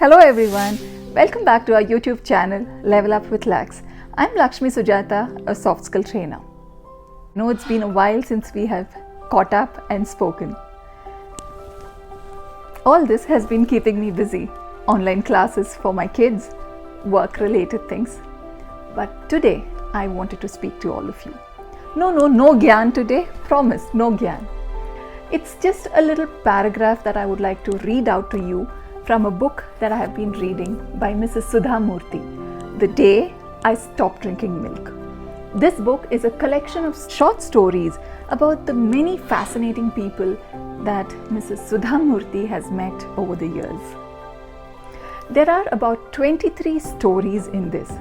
Hello everyone, welcome back to our YouTube channel Level Up with Lax. I'm Lakshmi Sujata, a soft skill trainer. I know it's been a while since we have caught up and spoken. All this has been keeping me busy. Online classes for my kids, work related things. But today I wanted to speak to all of you. No gyan today, promise, no gyan. It's just a little paragraph that I would like to read out to you from a book that I have been reading by Mrs.Sudha Murthy, The Day I Stopped Drinking Milk. This book is a collection of short stories about the many fascinating people that Mrs.Sudha Murthy has met over the years. There are about 23 stories in this.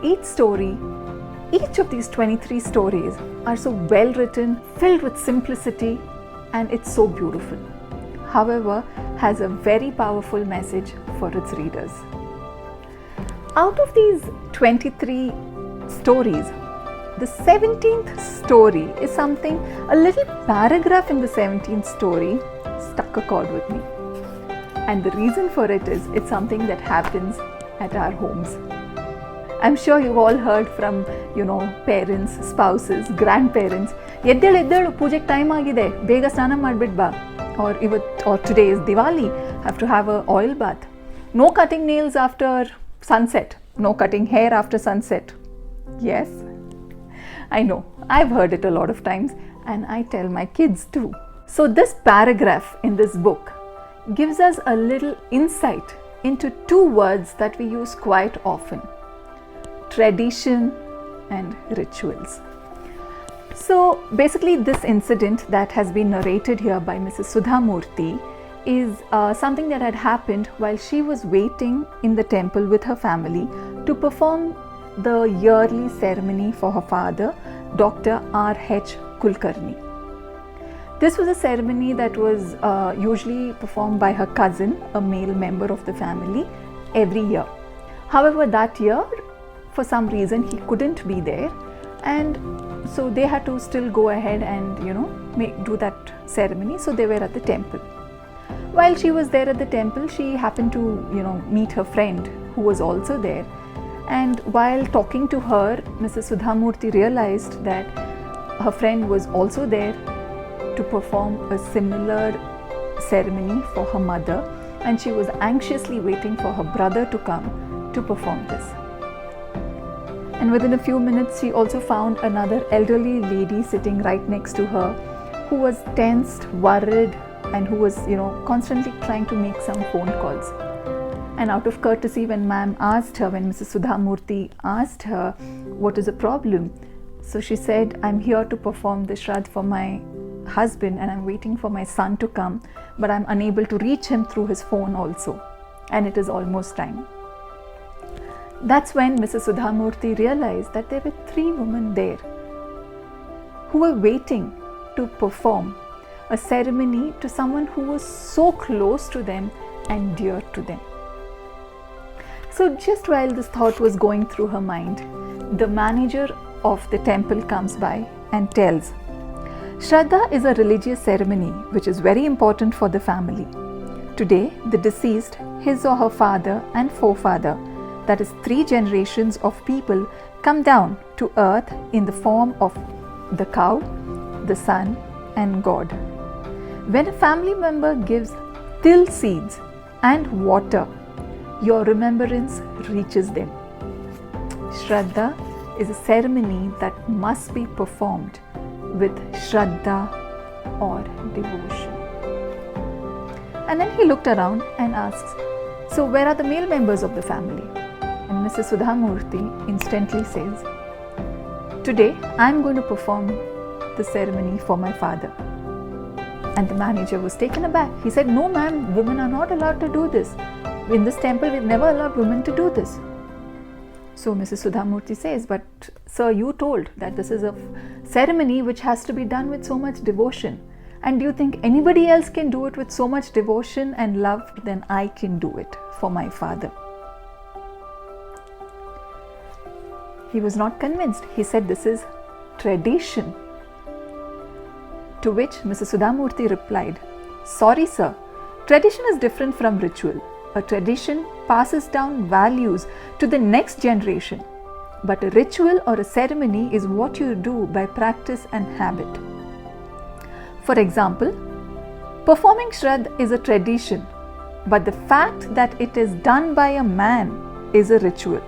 Each of these 23 stories are so well written, filled with simplicity, and it's so beautiful. However, has a very powerful message for its readers. Out of these 23 stories, the 17th story is something, a little paragraph in the 17th story struck a chord with me. And the reason for it is, it's something that happens at our homes. I'm sure you've all heard from, parents, spouses, grandparents, ಎದ್ದೇಳು ಪೂಜೆಗೆ time ಆಗಿದೆ, ಬೇಗ ಸ್ನಾನ ಮಾಡ್ಬಿಟ್ಟು ಬಾ. Or today is Diwali, have to have an oil bath. No cutting nails after sunset. No cutting hair after sunset. Yes, I know. I've heard it a lot of times and I tell my kids too. So this paragraph in this book gives us a little insight into two words that we use quite often: tradition and rituals. So basically this incident that has been narrated here by Mrs.Sudha Murthy is something that had happened while she was waiting in the temple with her family to perform the yearly ceremony for her father, Dr. R.H. Kulkarni. This was a ceremony that was usually performed by her cousin, a male member of the family, every year. However, that year, for some reason, he couldn't be there, and so they had to still go ahead and do that ceremony. So they were at the temple. While she was there at the temple, she happened to meet her friend who was also there, and while talking to her, Mrs. Sudha Murthy realized that her friend was also there to perform a similar ceremony for her mother, and she was anxiously waiting for her brother to come to perform this. And within a few minutes, she also found another elderly lady sitting right next to her, who was tensed, worried, and who was, constantly trying to make some phone calls. And out of courtesy, when Mrs. Sudha Murthy asked her, what is the problem? So she said, I'm here to perform the shraddh for my husband and I'm waiting for my son to come, but I'm unable to reach him through his phone also. And it is almost time. That's when Mrs. Sudha Murthy realized that there were 3 women there who were waiting to perform a ceremony to someone who was so close to them and dear to them. So just while this thought was going through her mind, the manager of the temple comes by and tells, Shraddha is a religious ceremony which is very important for the family. Today, the deceased, his or her father and forefather, that is 3 generations of people, come down to earth in the form of the cow, the sun and God. When a family member gives til seeds and water, your remembrance reaches them. Shraddha is a ceremony that must be performed with Shraddha or devotion. And then he looked around and asks, so where are the male members of the family? And Mrs. Sudha Murthy instantly says, today I'm going to perform the ceremony for my father. And the manager was taken aback. He said, no ma'am, women are not allowed to do this. In this temple, we've never allowed women to do this. So Mrs. Sudha Murthy says, but sir, you told that this is a ceremony which has to be done with so much devotion. And do you think anybody else can do it with so much devotion and love? Then I can do it for my father. He was not convinced. He said, this is tradition. To which Mrs. Sudha Murthy replied, sorry sir, tradition is different from ritual. A tradition passes down values to the next generation. But a ritual or a ceremony is what you do by practice and habit. For example, performing Shraddha is a tradition, but the fact that it is done by a man is a ritual.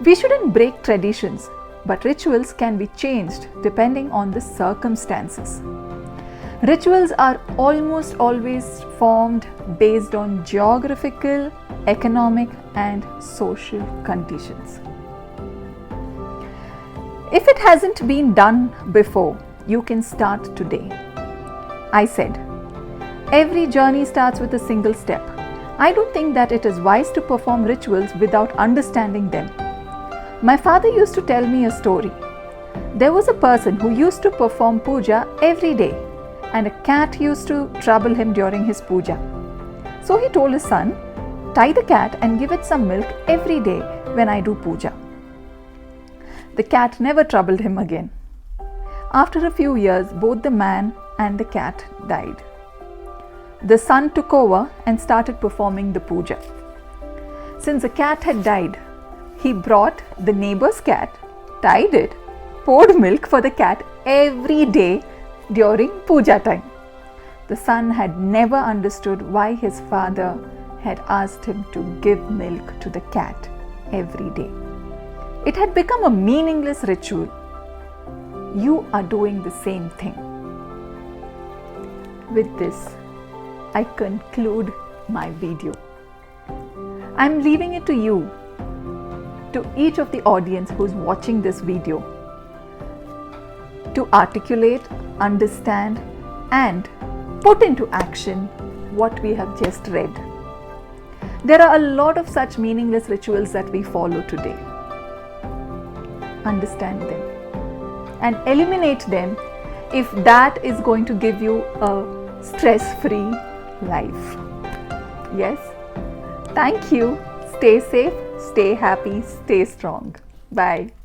We shouldn't break traditions, but rituals can be changed depending on the circumstances. Rituals are almost always formed based on geographical, economic, and social conditions. If it hasn't been done before, you can start today. I said, every journey starts with a single step. I don't think that it is wise to perform rituals without understanding them. My father used to tell me a story. There was a person who used to perform puja every day, and a cat used to trouble him during his puja. So he told his son, tie the cat and give it some milk every day when I do puja. The cat never troubled him again. After a few years, both the man and the cat died. The son took over and started performing the puja. Since the cat had died, he brought the neighbor's cat, tied it, poured milk for the cat every day during puja time. The son had never understood why his father had asked him to give milk to the cat every day. It had become a meaningless ritual. You are doing the same thing. With this, I conclude my video. I'm leaving it to you, to each of the audience who's watching this video, to articulate, understand, and put into action what we have just read. There are a lot of such meaningless rituals that we follow today. Understand them and eliminate them if that is going to give you a stress-free life. Yes? Thank you. Stay safe, stay happy, stay strong. Bye.